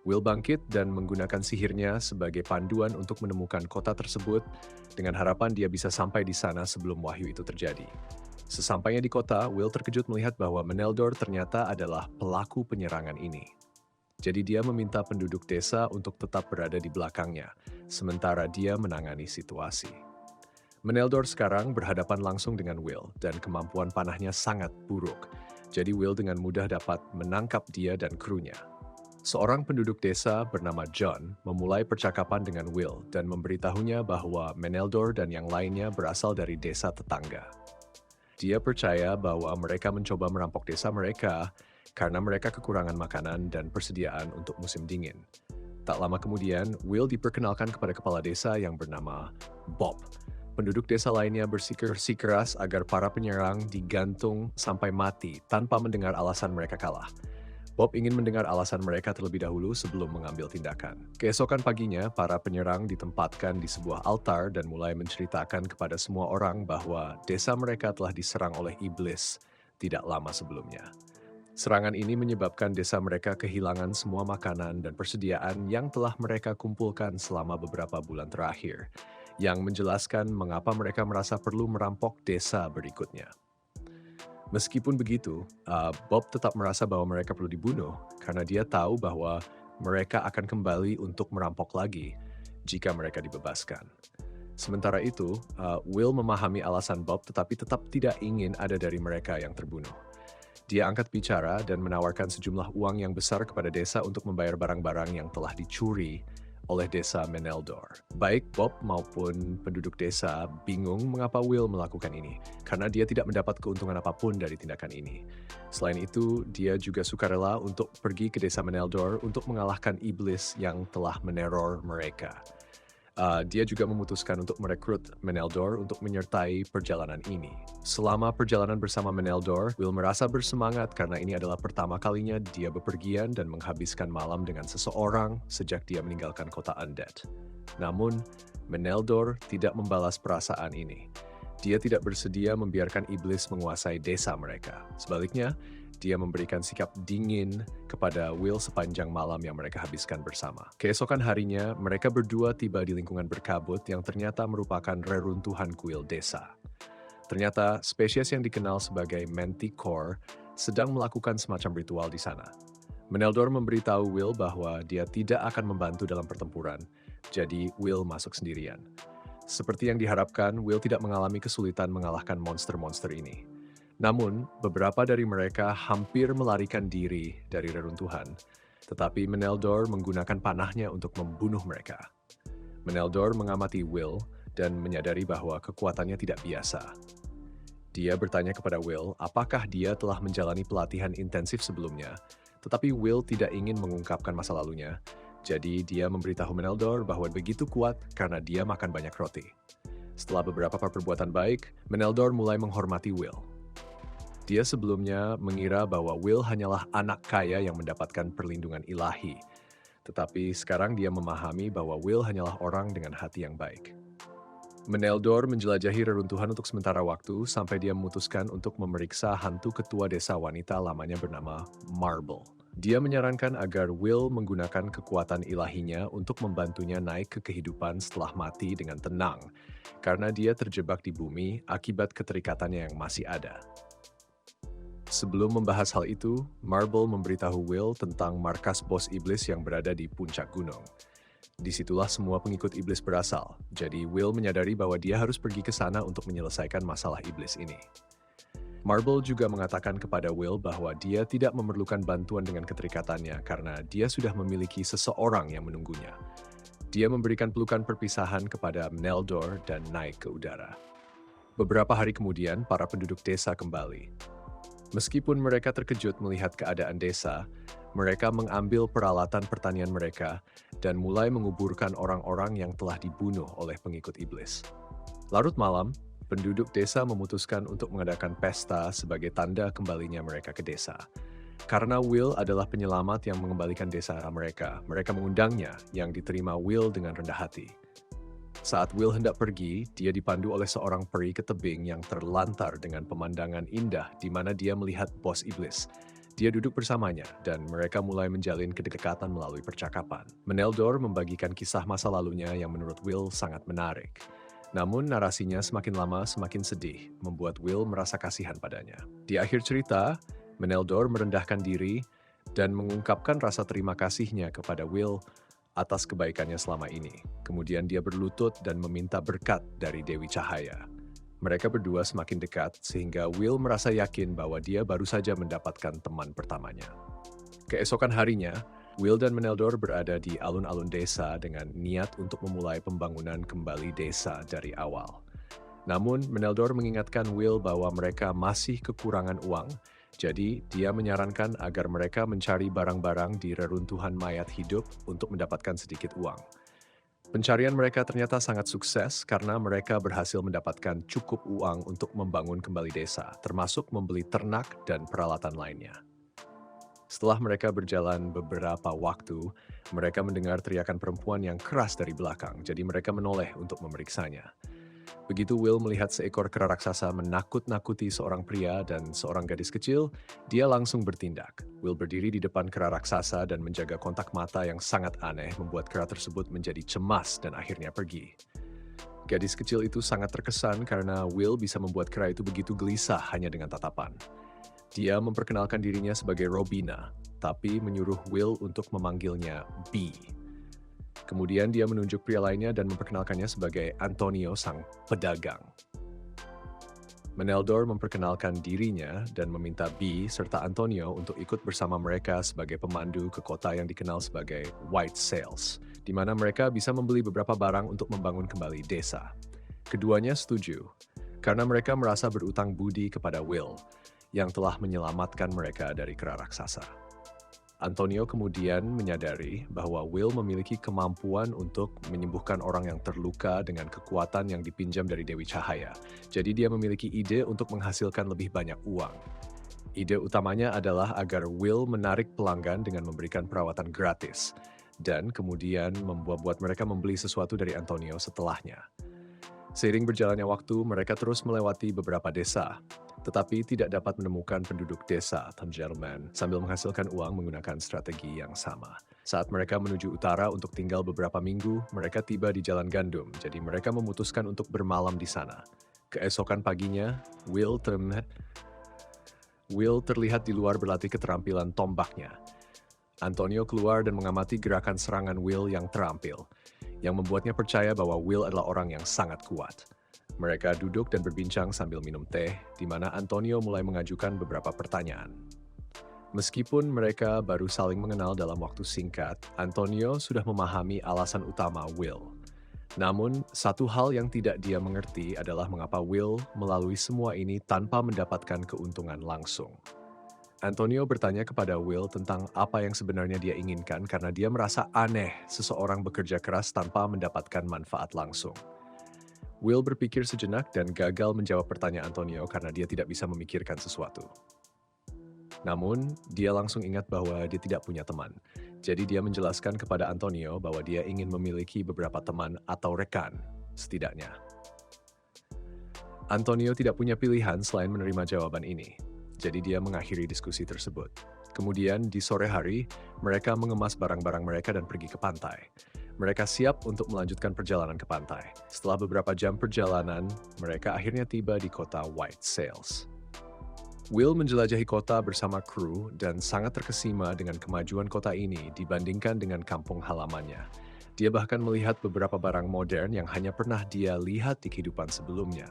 Will bangkit dan menggunakan sihirnya sebagai panduan untuk menemukan kota tersebut dengan harapan dia bisa sampai di sana sebelum wahyu itu terjadi. Sesampainya di kota, Will terkejut melihat bahwa Meneldor ternyata adalah pelaku penyerangan ini. Jadi dia meminta penduduk desa untuk tetap berada di belakangnya, sementara dia menangani situasi. Meneldor sekarang berhadapan langsung dengan Will dan kemampuan panahnya sangat buruk. Jadi Will dengan mudah dapat menangkap dia dan krunya. Seorang penduduk desa bernama John memulai percakapan dengan Will dan memberitahunya bahwa Meneldor dan yang lainnya berasal dari desa tetangga. Dia percaya bahwa mereka mencoba merampok desa mereka karena mereka kekurangan makanan dan persediaan untuk musim dingin. Tak lama kemudian, Will diperkenalkan kepada kepala desa yang bernama Bob. Penduduk desa lainnya bersikeras agar para penyerang digantung sampai mati tanpa mendengar alasan mereka kalah. Bob ingin mendengar alasan mereka terlebih dahulu sebelum mengambil tindakan. Keesokan paginya, para penyerang ditempatkan di sebuah altar dan mulai menceritakan kepada semua orang bahwa desa mereka telah diserang oleh iblis tidak lama sebelumnya. Serangan ini menyebabkan desa mereka kehilangan semua makanan dan persediaan yang telah mereka kumpulkan selama beberapa bulan terakhir, yang menjelaskan mengapa mereka merasa perlu merampok desa berikutnya. Meskipun begitu, Bob tetap merasa bahwa mereka perlu dibunuh karena dia tahu bahwa mereka akan kembali untuk merampok lagi jika mereka dibebaskan. Sementara itu, Will memahami alasan Bob tetapi tetap tidak ingin ada dari mereka yang terbunuh. Dia angkat bicara dan menawarkan sejumlah uang yang besar kepada desa untuk membayar barang-barang yang telah dicuri oleh desa Meneldor. Baik Bob maupun penduduk desa bingung mengapa Will melakukan ini, karena dia tidak mendapat keuntungan apapun dari tindakan ini. Selain itu, dia juga sukarela untuk pergi ke desa Meneldor untuk mengalahkan iblis yang telah meneror mereka. Dia juga memutuskan untuk merekrut Meneldor untuk menyertai perjalanan ini. Selama perjalanan bersama Meneldor, Will merasa bersemangat karena ini adalah pertama kalinya dia bepergian dan menghabiskan malam dengan seseorang sejak dia meninggalkan kota Undead. Namun, Meneldor tidak membalas perasaan ini. Dia tidak bersedia membiarkan iblis menguasai desa mereka. Sebaliknya, dia memberikan sikap dingin kepada Will sepanjang malam yang mereka habiskan bersama. Keesokan harinya, mereka berdua tiba di lingkungan berkabut yang ternyata merupakan reruntuhan kuil desa. Ternyata, spesies yang dikenal sebagai Manticore sedang melakukan semacam ritual di sana. Meneldor memberitahu Will bahwa dia tidak akan membantu dalam pertempuran, jadi Will masuk sendirian. Seperti yang diharapkan, Will tidak mengalami kesulitan mengalahkan monster-monster ini. Namun, beberapa dari mereka hampir melarikan diri dari reruntuhan, tetapi Meneldor menggunakan panahnya untuk membunuh mereka. Meneldor mengamati Will dan menyadari bahwa kekuatannya tidak biasa. Dia bertanya kepada Will apakah dia telah menjalani pelatihan intensif sebelumnya, tetapi Will tidak ingin mengungkapkan masa lalunya, jadi dia memberitahu Meneldor bahwa begitu kuat karena dia makan banyak roti. Setelah beberapa perbuatan baik, Meneldor mulai menghormati Will. Dia sebelumnya mengira bahwa Will hanyalah anak kaya yang mendapatkan perlindungan ilahi. Tetapi sekarang dia memahami bahwa Will hanyalah orang dengan hati yang baik. Meneldor menjelajahi reruntuhan untuk sementara waktu sampai dia memutuskan untuk memeriksa hantu ketua desa wanita lamanya bernama Marble. Dia menyarankan agar Will menggunakan kekuatan ilahinya untuk membantunya naik ke kehidupan setelah mati dengan tenang, karena dia terjebak di bumi akibat keterikatannya yang masih ada. Sebelum membahas hal itu, Marble memberitahu Will tentang markas bos iblis yang berada di puncak gunung. Disitulah semua pengikut iblis berasal, jadi Will menyadari bahwa dia harus pergi ke sana untuk menyelesaikan masalah iblis ini. Marble juga mengatakan kepada Will bahwa dia tidak memerlukan bantuan dengan keterikatannya karena dia sudah memiliki seseorang yang menunggunya. Dia memberikan pelukan perpisahan kepada Meneldor dan naik ke udara. Beberapa hari kemudian, para penduduk desa kembali. Meskipun mereka terkejut melihat keadaan desa, mereka mengambil peralatan pertanian mereka dan mulai menguburkan orang-orang yang telah dibunuh oleh pengikut iblis. Larut malam, penduduk desa memutuskan untuk mengadakan pesta sebagai tanda kembalinya mereka ke desa. Karena Will adalah penyelamat yang mengembalikan desa mereka, mereka mengundangnya yang diterima Will dengan rendah hati. Saat Will hendak pergi, dia dipandu oleh seorang peri ke tebing yang terlantar dengan pemandangan indah di mana dia melihat bos iblis. Dia duduk bersamanya, dan mereka mulai menjalin kedekatan melalui percakapan. Meneldor membagikan kisah masa lalunya yang menurut Will sangat menarik. Namun narasinya semakin lama semakin sedih, membuat Will merasa kasihan padanya. Di akhir cerita, Meneldor merendahkan diri dan mengungkapkan rasa terima kasihnya kepada Will atas kebaikannya selama ini. Kemudian dia berlutut dan meminta berkat dari Dewi Cahaya. Mereka berdua semakin dekat sehingga Will merasa yakin bahwa dia baru saja mendapatkan teman pertamanya. Keesokan harinya, Will dan Meneldor berada di alun-alun desa dengan niat untuk memulai pembangunan kembali desa dari awal. Namun, Meneldor mengingatkan Will bahwa mereka masih kekurangan uang, jadi dia menyarankan agar mereka mencari barang-barang di reruntuhan mayat hidup untuk mendapatkan sedikit uang. Pencarian mereka ternyata sangat sukses karena mereka berhasil mendapatkan cukup uang untuk membangun kembali desa, termasuk membeli ternak dan peralatan lainnya. Setelah mereka berjalan beberapa waktu, mereka mendengar teriakan perempuan yang keras dari belakang, jadi mereka menoleh untuk memeriksanya. Begitu Will melihat seekor kera raksasa menakut-nakuti seorang pria dan seorang gadis kecil, dia langsung bertindak. Will berdiri di depan kera raksasa dan menjaga kontak mata yang sangat aneh membuat kera tersebut menjadi cemas dan akhirnya pergi. Gadis kecil itu sangat terkesan karena Will bisa membuat kera itu begitu gelisah hanya dengan tatapan. Dia memperkenalkan dirinya sebagai Robina, tapi menyuruh Will untuk memanggilnya B. Kemudian dia menunjuk pria lainnya dan memperkenalkannya sebagai Antonio sang pedagang. Meneldor memperkenalkan dirinya dan meminta B serta Antonio untuk ikut bersama mereka sebagai pemandu ke kota yang dikenal sebagai White Sails, di mana mereka bisa membeli beberapa barang untuk membangun kembali desa. Keduanya setuju, karena mereka merasa berutang budi kepada Will, yang telah menyelamatkan mereka dari kera raksasa. Antonio kemudian menyadari bahwa Will memiliki kemampuan untuk menyembuhkan orang yang terluka dengan kekuatan yang dipinjam dari Dewi Cahaya. Jadi dia memiliki ide untuk menghasilkan lebih banyak uang. Ide utamanya adalah agar Will menarik pelanggan dengan memberikan perawatan gratis, dan kemudian membuat mereka membeli sesuatu dari Antonio setelahnya. Seiring berjalannya waktu, mereka terus melewati beberapa desa, tetapi tidak dapat menemukan penduduk desa Gentleman sambil menghasilkan uang menggunakan strategi yang sama. Saat mereka menuju utara untuk tinggal beberapa minggu, mereka tiba di Jalan Gandum, jadi mereka memutuskan untuk bermalam di sana. Keesokan paginya, Will terlihat di luar berlatih keterampilan tombaknya. Antonio keluar dan mengamati gerakan serangan Will yang terampil, yang membuatnya percaya bahwa Will adalah orang yang sangat kuat. Mereka duduk dan berbincang sambil minum teh, di mana Antonio mulai mengajukan beberapa pertanyaan. Meskipun mereka baru saling mengenal dalam waktu singkat, Antonio sudah memahami alasan utama Will. Namun, satu hal yang tidak dia mengerti adalah mengapa Will melalui semua ini tanpa mendapatkan keuntungan langsung. Antonio bertanya kepada Will tentang apa yang sebenarnya dia inginkan karena dia merasa aneh seseorang bekerja keras tanpa mendapatkan manfaat langsung. Will berpikir sejenak dan gagal menjawab pertanyaan Antonio karena dia tidak bisa memikirkan sesuatu. Namun, dia langsung ingat bahwa dia tidak punya teman. Jadi dia menjelaskan kepada Antonio bahwa dia ingin memiliki beberapa teman atau rekan, setidaknya. Antonio tidak punya pilihan selain menerima jawaban ini. Jadi dia mengakhiri diskusi tersebut. Kemudian di sore hari, mereka mengemas barang-barang mereka dan pergi ke pantai. Mereka siap untuk melanjutkan perjalanan ke pantai. Setelah beberapa jam perjalanan, mereka akhirnya tiba di kota White Sails. Will menjelajahi kota bersama kru dan sangat terkesima dengan kemajuan kota ini dibandingkan dengan kampung halamannya. Dia bahkan melihat beberapa barang modern yang hanya pernah dia lihat di kehidupan sebelumnya.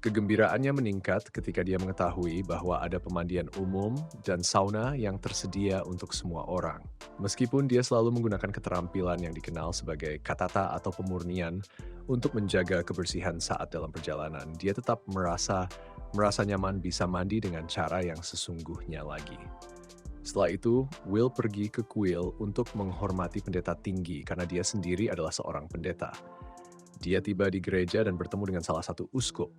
Kegembiraannya meningkat ketika dia mengetahui bahwa ada pemandian umum dan sauna yang tersedia untuk semua orang. Meskipun dia selalu menggunakan keterampilan yang dikenal sebagai katata atau pemurnian untuk menjaga kebersihan saat dalam perjalanan, dia tetap merasa nyaman bisa mandi dengan cara yang sesungguhnya lagi. Setelah itu, Will pergi ke kuil untuk menghormati pendeta tinggi karena dia sendiri adalah seorang pendeta. Dia tiba di gereja dan bertemu dengan salah satu uskup.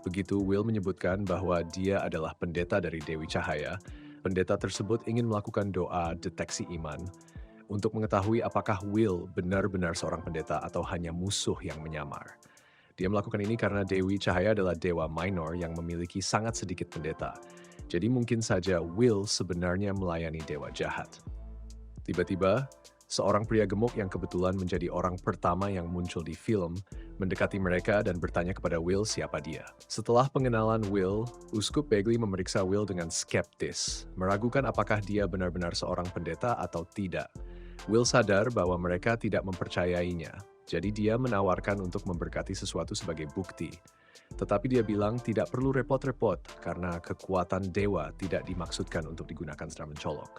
Begitu Will menyebutkan bahwa dia adalah pendeta dari Dewi Cahaya, pendeta tersebut ingin melakukan doa deteksi iman untuk mengetahui apakah Will benar-benar seorang pendeta atau hanya musuh yang menyamar. Dia melakukan ini karena Dewi Cahaya adalah dewa minor yang memiliki sangat sedikit pendeta. Jadi mungkin saja Will sebenarnya melayani dewa jahat. Tiba-tiba, seorang pria gemuk yang kebetulan menjadi orang pertama yang muncul di film mendekati mereka dan bertanya kepada Will siapa dia. Setelah pengenalan Will, Uskup Bagley memeriksa Will dengan skeptis, meragukan apakah dia benar-benar seorang pendeta atau tidak. Will sadar bahwa mereka tidak mempercayainya, jadi dia menawarkan untuk memberkati sesuatu sebagai bukti. Tetapi dia bilang tidak perlu repot-repot karena kekuatan dewa tidak dimaksudkan untuk digunakan secara mencolok.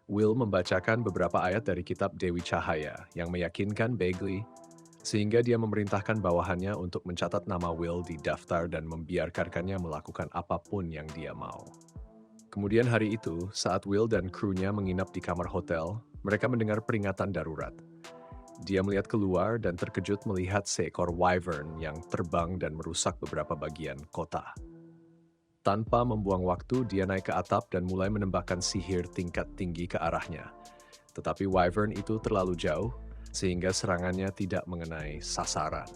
Will membacakan beberapa ayat dari kitab Dewi Cahaya yang meyakinkan Bagley, sehingga dia memerintahkan bawahannya untuk mencatat nama Will di daftar dan membiarkannya melakukan apapun yang dia mau. Kemudian hari itu, saat Will dan krunya menginap di kamar hotel, mereka mendengar peringatan darurat. Dia melihat keluar dan terkejut melihat seekor wyvern yang terbang dan merusak beberapa bagian kota. Tanpa membuang waktu, dia naik ke atap dan mulai menembakkan sihir tingkat tinggi ke arahnya. Tetapi wyvern itu terlalu jauh, sehingga serangannya tidak mengenai sasaran.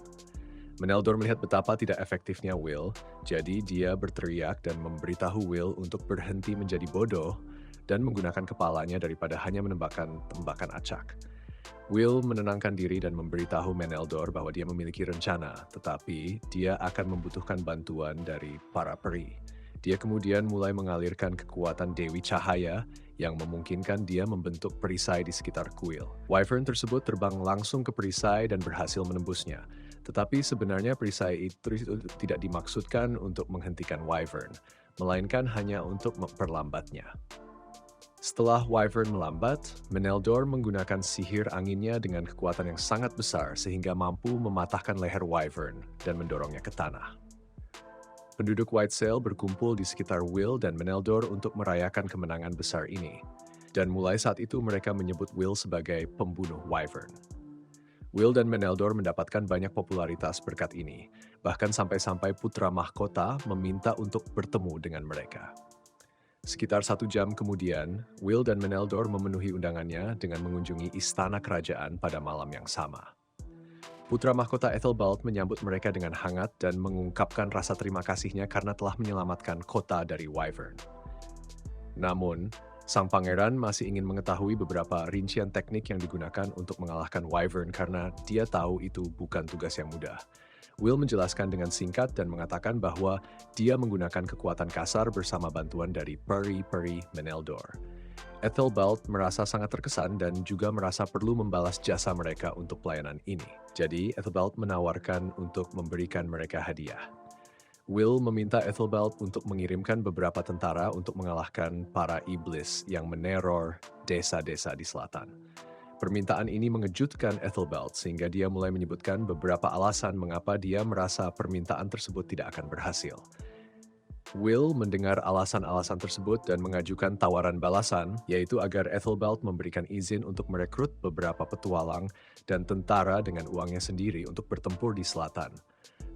Meneldor melihat betapa tidak efektifnya Will, jadi dia berteriak dan memberitahu Will untuk berhenti menjadi bodoh dan menggunakan kepalanya daripada hanya menembakkan tembakan acak. Will menenangkan diri dan memberitahu Meneldor bahwa dia memiliki rencana, tetapi dia akan membutuhkan bantuan dari para peri. Dia kemudian mulai mengalirkan kekuatan Dewi Cahaya yang memungkinkan dia membentuk perisai di sekitar kuil. Wyvern tersebut terbang langsung ke perisai dan berhasil menembusnya. Tetapi sebenarnya perisai itu tidak dimaksudkan untuk menghentikan Wyvern, melainkan hanya untuk memperlambatnya. Setelah Wyvern melambat, Meneldor menggunakan sihir anginnya dengan kekuatan yang sangat besar sehingga mampu mematahkan leher Wyvern dan mendorongnya ke tanah. Penduduk White Sail berkumpul di sekitar Will dan Meneldor untuk merayakan kemenangan besar ini. Dan mulai saat itu mereka menyebut Will sebagai pembunuh Wyvern. Will dan Meneldor mendapatkan banyak popularitas berkat ini, bahkan sampai-sampai putra mahkota meminta untuk bertemu dengan mereka. Sekitar 1 jam kemudian, Will dan Meneldor memenuhi undangannya dengan mengunjungi istana kerajaan pada malam yang sama. Putra mahkota Ethelbald menyambut mereka dengan hangat dan mengungkapkan rasa terima kasihnya karena telah menyelamatkan kota dari Wyvern. Namun, sang pangeran masih ingin mengetahui beberapa rincian teknik yang digunakan untuk mengalahkan Wyvern karena dia tahu itu bukan tugas yang mudah. Will menjelaskan dengan singkat dan mengatakan bahwa dia menggunakan kekuatan kasar bersama bantuan dari peri-peri Meneldor. Ethelbald merasa sangat terkesan dan juga merasa perlu membalas jasa mereka untuk pelayanan ini. Jadi, Ethelbald menawarkan untuk memberikan mereka hadiah. Will meminta Ethelbald untuk mengirimkan beberapa tentara untuk mengalahkan para iblis yang meneror desa-desa di selatan. Permintaan ini mengejutkan Ethelbald sehingga dia mulai menyebutkan beberapa alasan mengapa dia merasa permintaan tersebut tidak akan berhasil. Will mendengar alasan-alasan tersebut dan mengajukan tawaran balasan, yaitu agar Ethelbald memberikan izin untuk merekrut beberapa petualang dan tentara dengan uangnya sendiri untuk bertempur di selatan.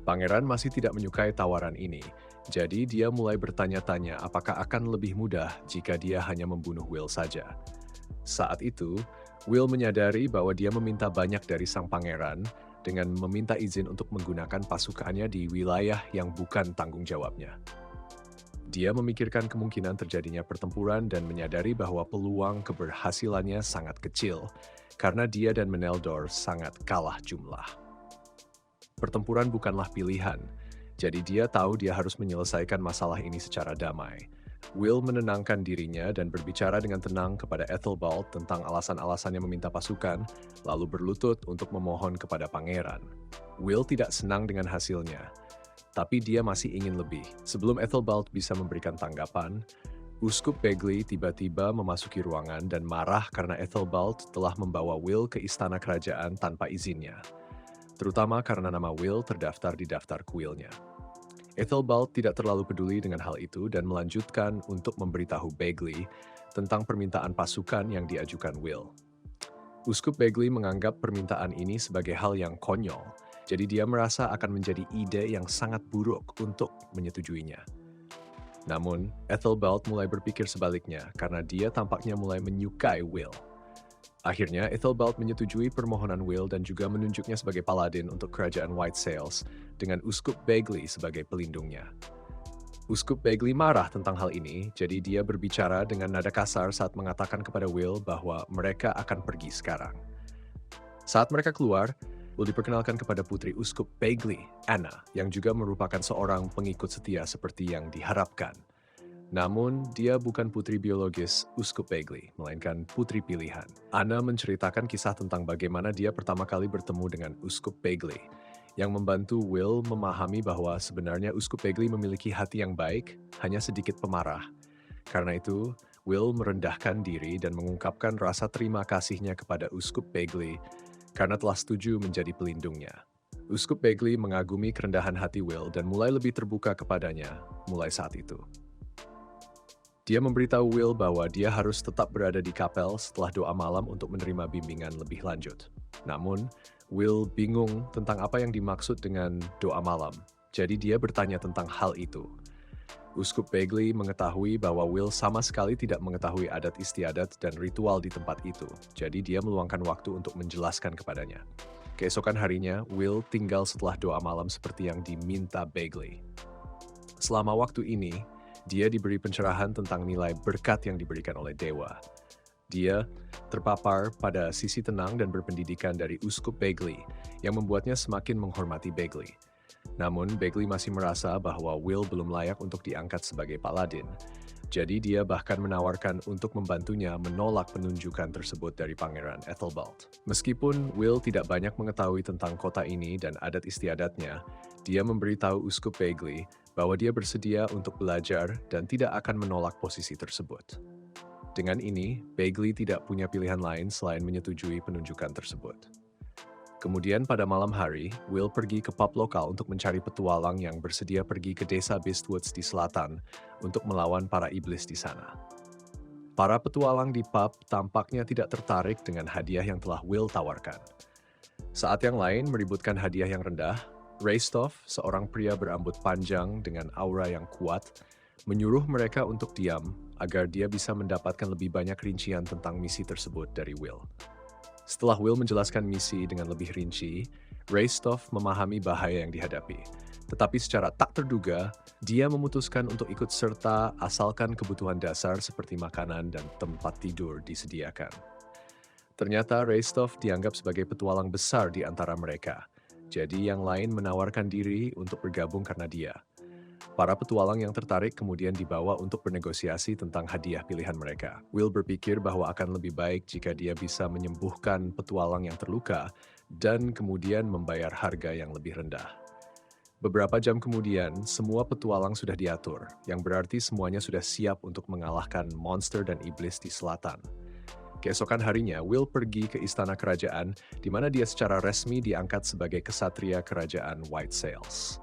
Pangeran masih tidak menyukai tawaran ini, jadi dia mulai bertanya-tanya apakah akan lebih mudah jika dia hanya membunuh Will saja. Saat itu, Will menyadari bahwa dia meminta banyak dari sang pangeran dengan meminta izin untuk menggunakan pasukannya di wilayah yang bukan tanggung jawabnya. Dia memikirkan kemungkinan terjadinya pertempuran dan menyadari bahwa peluang keberhasilannya sangat kecil karena dia dan Meneldor sangat kalah jumlah. Pertempuran bukanlah pilihan, jadi dia tahu dia harus menyelesaikan masalah ini secara damai. Will menenangkan dirinya dan berbicara dengan tenang kepada Ethelbald tentang alasan-alasannya meminta pasukan, lalu berlutut untuk memohon kepada pangeran. Will tidak senang dengan hasilnya, tapi dia masih ingin lebih. Sebelum Ethelbald bisa memberikan tanggapan, Uskup Begley tiba-tiba memasuki ruangan dan marah karena Ethelbald telah membawa Will ke istana kerajaan tanpa izinnya, terutama karena nama Will terdaftar di daftar kuilnya. Ethelbald tidak terlalu peduli dengan hal itu dan melanjutkan untuk memberitahu Begley tentang permintaan pasukan yang diajukan Will. Uskup Begley menganggap permintaan ini sebagai hal yang konyol, jadi dia merasa akan menjadi ide yang sangat buruk untuk menyetujuinya. Namun, Ethelbald mulai berpikir sebaliknya karena dia tampaknya mulai menyukai Will. Akhirnya, Ethelbald menyetujui permohonan Will dan juga menunjuknya sebagai paladin untuk kerajaan White Sails dengan Uskup Begley sebagai pelindungnya. Uskup Begley marah tentang hal ini, jadi dia berbicara dengan nada kasar saat mengatakan kepada Will bahwa mereka akan pergi sekarang. Saat mereka keluar, Will diperkenalkan kepada putri Uskup Begley, Anna, yang juga merupakan seorang pengikut setia seperti yang diharapkan. Namun, dia bukan putri biologis Uskup Begley, melainkan putri pilihan. Anna menceritakan kisah tentang bagaimana dia pertama kali bertemu dengan Uskup Begley, yang membantu Will memahami bahwa sebenarnya Uskup Begley memiliki hati yang baik, hanya sedikit pemarah. Karena itu, Will merendahkan diri dan mengungkapkan rasa terima kasihnya kepada Uskup Begley karena telah setuju menjadi pelindungnya. Uskup Begley mengagumi kerendahan hati Will dan mulai lebih terbuka kepadanya mulai saat itu. Dia memberitahu Will bahwa dia harus tetap berada di kapel setelah doa malam untuk menerima bimbingan lebih lanjut. Namun, Will bingung tentang apa yang dimaksud dengan doa malam, jadi dia bertanya tentang hal itu. Uskup Begley mengetahui bahwa Will sama sekali tidak mengetahui adat istiadat dan ritual di tempat itu, jadi dia meluangkan waktu untuk menjelaskan kepadanya. Keesokan harinya, Will tinggal setelah doa malam seperti yang diminta Begley. Selama waktu ini, dia diberi pencerahan tentang nilai berkat yang diberikan oleh dewa. Dia terpapar pada sisi tenang dan berpendidikan dari Uskup Begley, yang membuatnya semakin menghormati Begley. Namun, Begley masih merasa bahwa Will belum layak untuk diangkat sebagai paladin. Jadi dia bahkan menawarkan untuk membantunya menolak penunjukan tersebut dari Pangeran Ethelbald. Meskipun Will tidak banyak mengetahui tentang kota ini dan adat istiadatnya, dia memberitahu Uskup Begley bahwa dia bersedia untuk belajar dan tidak akan menolak posisi tersebut. Dengan ini, Begley tidak punya pilihan lain selain menyetujui penunjukan tersebut. Kemudian pada malam hari, Will pergi ke pub lokal untuk mencari petualang yang bersedia pergi ke desa Beastwoods di selatan untuk melawan para iblis di sana. Para petualang di pub tampaknya tidak tertarik dengan hadiah yang telah Will tawarkan. Saat yang lain meributkan hadiah yang rendah, Raystoff, seorang pria berambut panjang dengan aura yang kuat, menyuruh mereka untuk diam agar dia bisa mendapatkan lebih banyak rincian tentang misi tersebut dari Will. Setelah Will menjelaskan misi dengan lebih rinci, Raystoff memahami bahaya yang dihadapi. Tetapi secara tak terduga, dia memutuskan untuk ikut serta asalkan kebutuhan dasar seperti makanan dan tempat tidur disediakan. Ternyata Raystoff dianggap sebagai petualang besar di antara mereka. Jadi yang lain menawarkan diri untuk bergabung karena dia. Para petualang yang tertarik kemudian dibawa untuk bernegosiasi tentang hadiah pilihan mereka. Will berpikir bahwa akan lebih baik jika dia bisa menyembuhkan petualang yang terluka dan kemudian membayar harga yang lebih rendah. Beberapa jam kemudian, semua petualang sudah diatur, yang berarti semuanya sudah siap untuk mengalahkan monster dan iblis di selatan. Keesokan harinya, Will pergi ke istana kerajaan, di mana dia secara resmi diangkat sebagai kesatria kerajaan White Sails.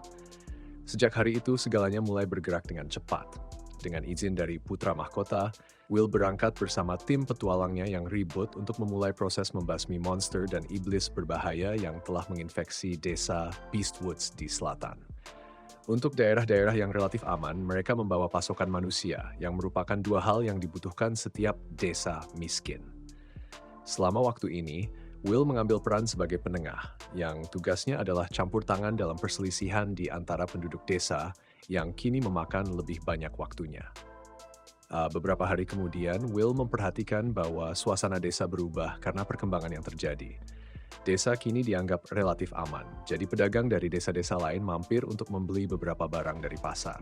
Sejak hari itu, segalanya mulai bergerak dengan cepat. Dengan izin dari putra mahkota, Will berangkat bersama tim petualangnya yang ribut untuk memulai proses membasmi monster dan iblis berbahaya yang telah menginfeksi desa Beastwoods di selatan. Untuk daerah-daerah yang relatif aman, mereka membawa pasokan manusia, yang merupakan dua hal yang dibutuhkan setiap desa miskin. Selama waktu ini, Will mengambil peran sebagai penengah, yang tugasnya adalah campur tangan dalam perselisihan di antara penduduk desa yang kini memakan lebih banyak waktunya. Beberapa hari kemudian, Will memperhatikan bahwa suasana desa berubah karena perkembangan yang terjadi. Desa kini dianggap relatif aman, jadi pedagang dari desa-desa lain mampir untuk membeli beberapa barang dari pasar.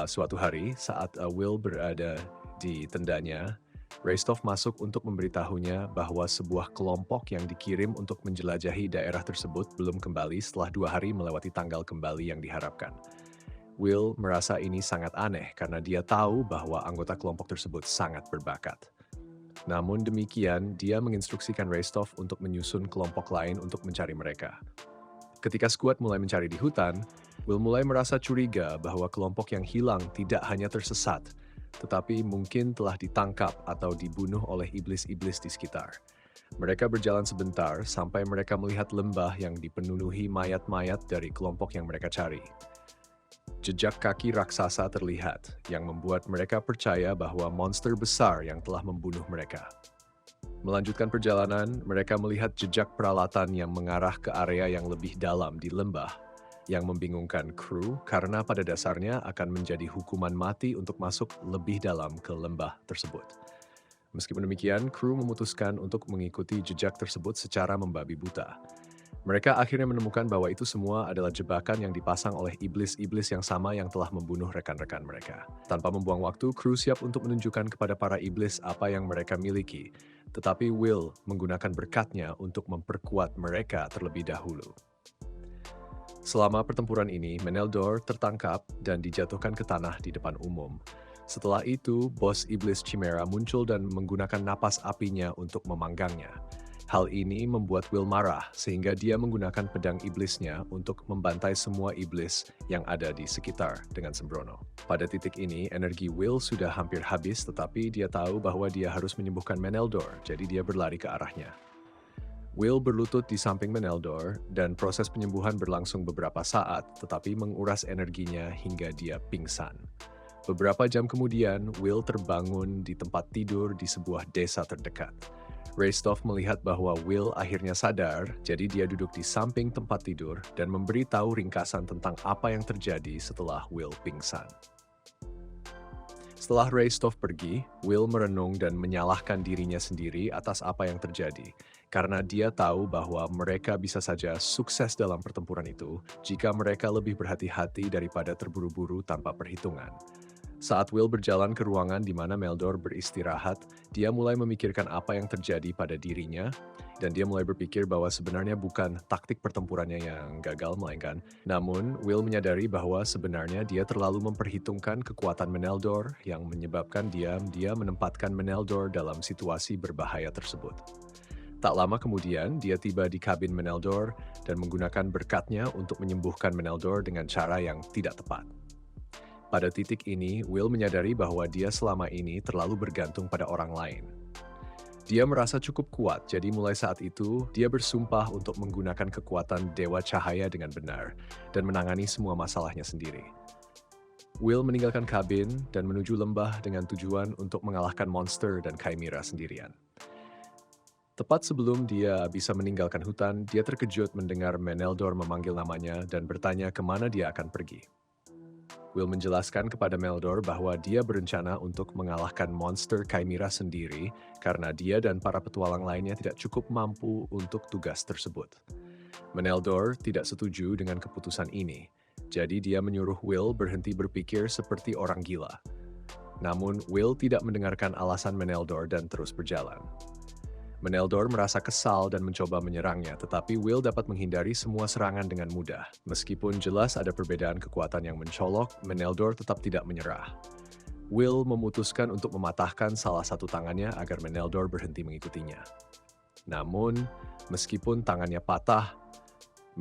Suatu hari, saat Will berada di tendanya, Restov masuk untuk memberitahunya bahwa sebuah kelompok yang dikirim untuk menjelajahi daerah tersebut belum kembali setelah 2 hari melewati tanggal kembali yang diharapkan. Will merasa ini sangat aneh karena dia tahu bahwa anggota kelompok tersebut sangat berbakat. Namun demikian, dia menginstruksikan Restov untuk menyusun kelompok lain untuk mencari mereka. Ketika skuad mulai mencari di hutan, Will mulai merasa curiga bahwa kelompok yang hilang tidak hanya tersesat, tetapi mungkin telah ditangkap atau dibunuh oleh iblis-iblis di sekitar. Mereka berjalan sebentar sampai mereka melihat lembah yang dipenuhi mayat-mayat dari kelompok yang mereka cari. Jejak kaki raksasa terlihat, yang membuat mereka percaya bahwa monster besar yang telah membunuh mereka. Melanjutkan perjalanan, mereka melihat jejak peralatan yang mengarah ke area yang lebih dalam di lembah, yang membingungkan kru karena pada dasarnya akan menjadi hukuman mati untuk masuk lebih dalam ke lembah tersebut. Meskipun demikian, kru memutuskan untuk mengikuti jejak tersebut secara membabi buta. Mereka akhirnya menemukan bahwa itu semua adalah jebakan yang dipasang oleh iblis-iblis yang sama yang telah membunuh rekan-rekan mereka. Tanpa membuang waktu, kru siap untuk menunjukkan kepada para iblis apa yang mereka miliki, tetapi Will menggunakan berkatnya untuk memperkuat mereka terlebih dahulu. Selama pertempuran ini, Meneldor tertangkap dan dijatuhkan ke tanah di depan umum. Setelah itu, bos iblis Chimera muncul dan menggunakan napas apinya untuk memanggangnya. Hal ini membuat Will marah, sehingga dia menggunakan pedang iblisnya untuk membantai semua iblis yang ada di sekitar dengan sembrono. Pada titik ini, energi Will sudah hampir habis, tetapi dia tahu bahwa dia harus menyembuhkan Meneldor, jadi dia berlari ke arahnya. Will berlutut di samping Meneldor, dan proses penyembuhan berlangsung beberapa saat, tetapi menguras energinya hingga dia pingsan. Beberapa jam kemudian, Will terbangun di tempat tidur di sebuah desa terdekat. Restov melihat bahwa Will akhirnya sadar, jadi dia duduk di samping tempat tidur dan memberitahu ringkasan tentang apa yang terjadi setelah Will pingsan. Setelah Restov pergi, Will merenung dan menyalahkan dirinya sendiri atas apa yang terjadi, karena dia tahu bahwa mereka bisa saja sukses dalam pertempuran itu jika mereka lebih berhati-hati daripada terburu-buru tanpa perhitungan. Saat Will berjalan ke ruangan di mana Meldor beristirahat, dia mulai memikirkan apa yang terjadi pada dirinya, dan dia mulai berpikir bahwa sebenarnya bukan taktik pertempurannya yang gagal, melainkan namun Will menyadari bahwa sebenarnya dia terlalu memperhitungkan kekuatan Meneldor yang menyebabkan dia menempatkan Meneldor dalam situasi berbahaya tersebut. Tak lama kemudian, dia tiba di kabin Meneldor dan menggunakan berkatnya untuk menyembuhkan Meneldor dengan cara yang tidak tepat. Pada titik ini, Will menyadari bahwa dia selama ini terlalu bergantung pada orang lain. Dia merasa cukup kuat, jadi mulai saat itu, dia bersumpah untuk menggunakan kekuatan Dewa Cahaya dengan benar dan menangani semua masalahnya sendiri. Will meninggalkan kabin dan menuju lembah dengan tujuan untuk mengalahkan monster dan Chimera sendirian. Tepat sebelum dia bisa meninggalkan hutan, dia terkejut mendengar Meneldor memanggil namanya dan bertanya kemana dia akan pergi. Will menjelaskan kepada Meldor bahwa dia berencana untuk mengalahkan monster Chimera sendiri karena dia dan para petualang lainnya tidak cukup mampu untuk tugas tersebut. Meneldor tidak setuju dengan keputusan ini, jadi dia menyuruh Will berhenti berpikir seperti orang gila. Namun, Will tidak mendengarkan alasan Meneldor dan terus berjalan. Meneldor merasa kesal dan mencoba menyerangnya, tetapi Will dapat menghindari semua serangan dengan mudah. Meskipun jelas ada perbedaan kekuatan yang mencolok, Meneldor tetap tidak menyerah. Will memutuskan untuk mematahkan salah satu tangannya agar Meneldor berhenti mengikutinya. Namun, meskipun tangannya patah,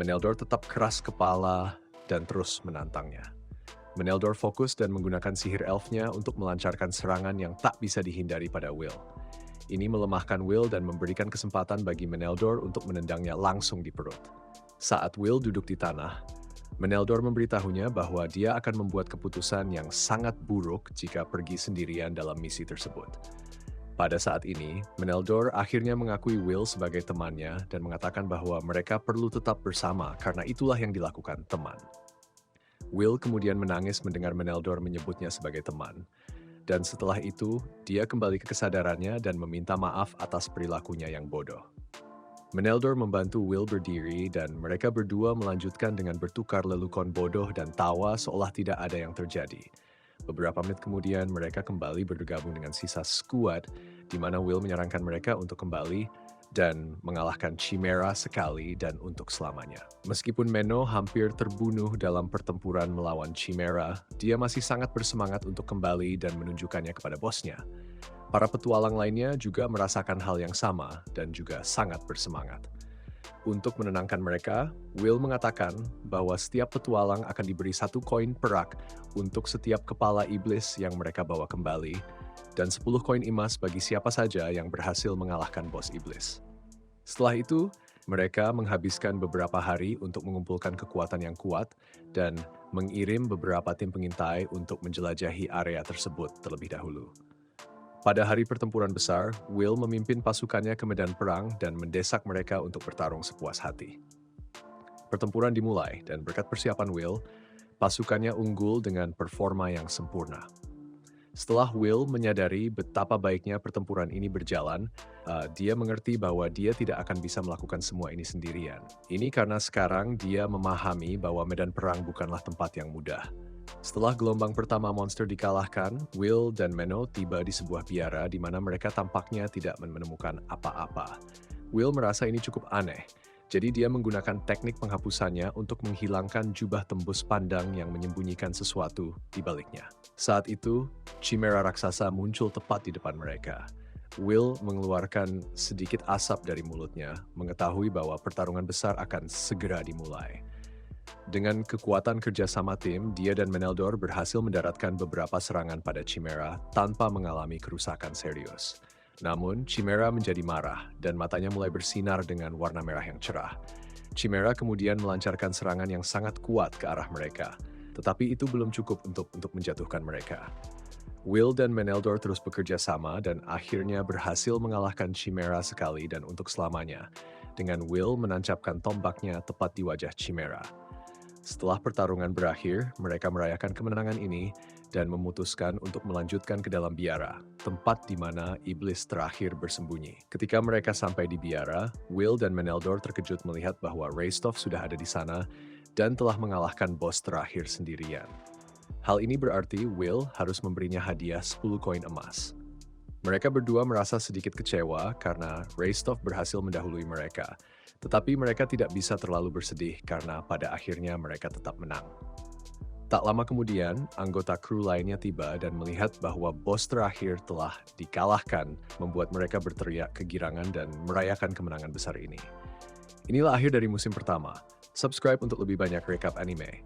Meneldor tetap keras kepala dan terus menantangnya. Meneldor fokus dan menggunakan sihir elfnya untuk melancarkan serangan yang tak bisa dihindari pada Will. Ini melemahkan Will dan memberikan kesempatan bagi Meneldor untuk menendangnya langsung di perut. Saat Will duduk di tanah, Meneldor memberitahunya bahwa dia akan membuat keputusan yang sangat buruk jika pergi sendirian dalam misi tersebut. Pada saat ini, Meneldor akhirnya mengakui Will sebagai temannya dan mengatakan bahwa mereka perlu tetap bersama karena itulah yang dilakukan teman. Will kemudian menangis mendengar Meneldor menyebutnya sebagai teman. Dan setelah itu, dia kembali ke kesadarannya dan meminta maaf atas perilakunya yang bodoh. Meneldor membantu Will berdiri dan mereka berdua melanjutkan dengan bertukar lelukon bodoh dan tawa seolah tidak ada yang terjadi. Beberapa menit kemudian mereka kembali bergabung dengan sisa skuad di mana Will menyarankan mereka untuk kembali dan mengalahkan Chimera sekali dan untuk selamanya. Meskipun Menno hampir terbunuh dalam pertempuran melawan Chimera, dia masih sangat bersemangat untuk kembali dan menunjukkannya kepada bosnya. Para petualang lainnya juga merasakan hal yang sama dan juga sangat bersemangat. Untuk menenangkan mereka, Will mengatakan bahwa setiap petualang akan diberi 1 koin perak untuk setiap kepala iblis yang mereka bawa kembali, dan 10 koin emas bagi siapa saja yang berhasil mengalahkan bos iblis. Setelah itu, mereka menghabiskan beberapa hari untuk mengumpulkan kekuatan yang kuat dan mengirim beberapa tim pengintai untuk menjelajahi area tersebut terlebih dahulu. Pada hari pertempuran besar, Will memimpin pasukannya ke medan perang dan mendesak mereka untuk bertarung sepuas hati. Pertempuran dimulai dan berkat persiapan Will, pasukannya unggul dengan performa yang sempurna. Setelah Will menyadari betapa baiknya pertempuran ini berjalan, dia mengerti bahwa dia tidak akan bisa melakukan semua ini sendirian. Ini karena sekarang dia memahami bahwa medan perang bukanlah tempat yang mudah. Setelah gelombang pertama monster dikalahkan, Will dan Menno tiba di sebuah biara di mana mereka tampaknya tidak menemukan apa-apa. Will merasa ini cukup aneh, jadi dia menggunakan teknik penghapusannya untuk menghilangkan jubah tembus pandang yang menyembunyikan sesuatu di baliknya. Saat itu, Chimera raksasa muncul tepat di depan mereka. Will mengeluarkan sedikit asap dari mulutnya, mengetahui bahwa pertarungan besar akan segera dimulai. Dengan kekuatan kerjasama tim, dia dan Meneldor berhasil mendaratkan beberapa serangan pada Chimera tanpa mengalami kerusakan serius. Namun, Chimera menjadi marah dan matanya mulai bersinar dengan warna merah yang cerah. Chimera kemudian melancarkan serangan yang sangat kuat ke arah mereka, tetapi itu belum cukup untuk menjatuhkan mereka. Will dan Meneldor terus bekerja sama dan akhirnya berhasil mengalahkan Chimera sekali dan untuk selamanya, dengan Will menancapkan tombaknya tepat di wajah Chimera. Setelah pertarungan berakhir, mereka merayakan kemenangan ini dan memutuskan untuk melanjutkan ke dalam biara, tempat di mana iblis terakhir bersembunyi. Ketika mereka sampai di biara, Will dan Meneldor terkejut melihat bahwa Raystoff sudah ada di sana dan telah mengalahkan bos terakhir sendirian. Hal ini berarti Will harus memberinya hadiah 10 koin emas. Mereka berdua merasa sedikit kecewa karena Raystoff berhasil mendahului mereka, tetapi mereka tidak bisa terlalu bersedih karena pada akhirnya mereka tetap menang. Tak lama kemudian, anggota kru lainnya tiba dan melihat bahwa bos terakhir telah dikalahkan, membuat mereka berteriak kegirangan dan merayakan kemenangan besar ini. Inilah akhir dari musim pertama. Subscribe untuk lebih banyak recap anime.